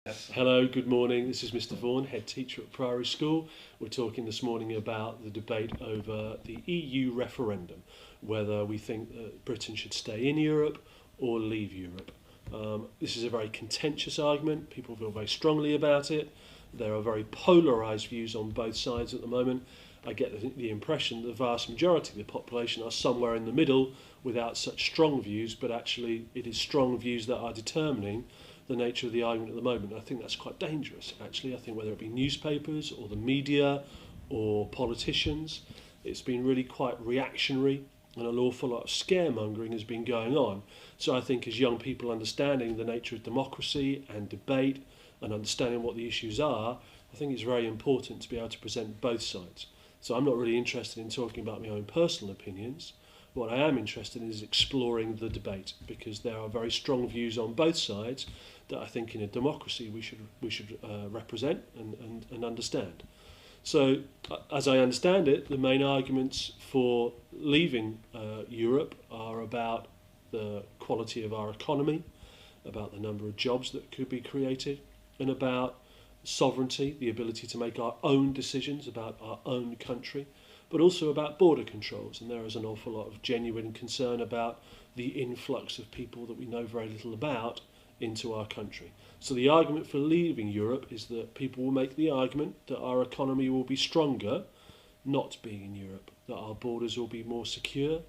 Yes. Hello, good morning. This is Mr. Vaughan, head teacher at Priory School. We're talking this morning about the debate over the EU referendum, whether we think that Britain should stay in Europe or leave Europe. This is a very contentious argument. People feel very strongly about it. There are very polarised views on both sides at the moment. I get the impression that the vast majority of the population are somewhere in the middle without such strong views, but actually it is strong views that are determining the nature of the argument at the moment. I think that's quite dangerous, actually. I think whether it be newspapers or the media or politicians, it's been really quite reactionary, and an awful lot of scaremongering has been going on. So I think as young people understanding the nature of democracy and debate and understanding what the issues are, I think it's very important to be able to present both sides. So I'm not really interested in talking about my own personal opinions. What I am interested in is exploring the debate, because there are very strong views on both sides that I think in a democracy we should represent and understand. So, as I understand it, the main arguments for leaving Europe are about the quality of our economy, about the number of jobs that could be created, and about sovereignty, the ability to make our own decisions about our own country, but also about border controls. And there is an awful lot of genuine concern about the influx of people that we know very little about into our country. So the argument for leaving Europe is that people will make the argument that our economy will be stronger not being in Europe, that our borders will be more secure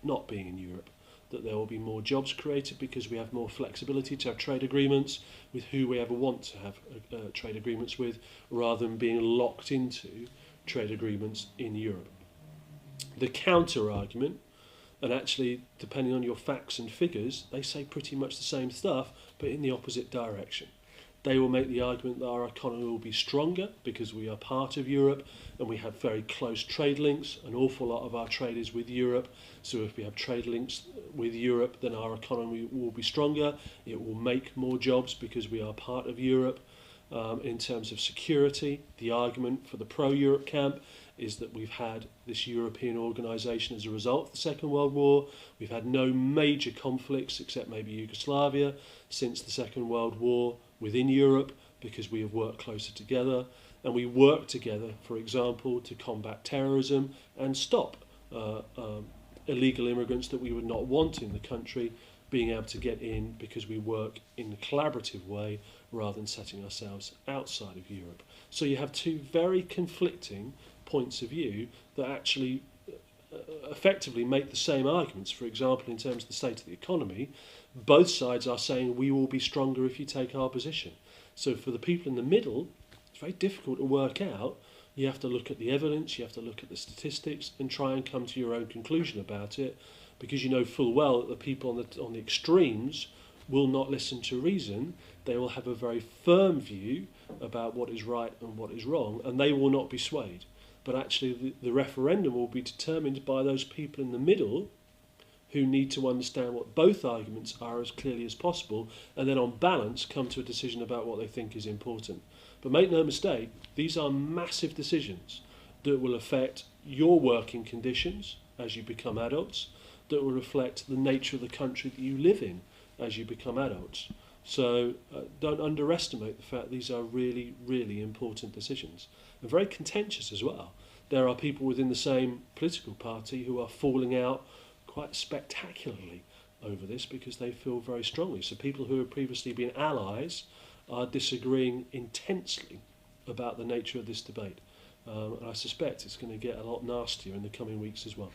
not being in Europe, that there will be more jobs created because we have more flexibility to have trade agreements with who we ever want to have trade agreements with, rather than being locked into trade agreements in Europe. The counter argument, and actually depending on your facts and figures, they say pretty much the same stuff but in the opposite direction. They will make the argument that our economy will be stronger because we are part of Europe and we have very close trade links. An awful lot of our trade is with Europe, so if we have trade links with Europe, then our economy will be stronger. It will make more jobs because we are part of Europe. In terms of security, the argument for the pro-Europe camp is that we've had this European organisation as a result of the Second World War. We've had no major conflicts, except maybe Yugoslavia, since the Second World War within Europe, because we have worked closer together. And we work together, for example, to combat terrorism and stop illegal immigrants that we would not want in the country being able to get in, because we work in a collaborative way rather than setting ourselves outside of Europe. So you have two very conflicting points of view that actually effectively make the same arguments. For example, in terms of the state of the economy, both sides are saying we will be stronger if you take our position. So for the people in the middle, it's very difficult to work out. You have to look at the evidence, you have to look at the statistics and try and come to your own conclusion about it, because you know full well that the people on the extremes will not listen to reason. They will have a very firm view about what is right and what is wrong, and they will not be swayed. But actually the referendum will be determined by those people in the middle who need to understand what both arguments are as clearly as possible, and then on balance come to a decision about what they think is important. But make no mistake, these are massive decisions that will affect your working conditions as you become adults, that will reflect the nature of the country that you live in as you become adults. So don't underestimate the fact these are really, really important decisions, and very contentious as well. There are people within the same political party who are falling out quite spectacularly over this because they feel very strongly. So people who have previously been allies are disagreeing intensely about the nature of this debate. And I suspect it's going to get a lot nastier in the coming weeks as well.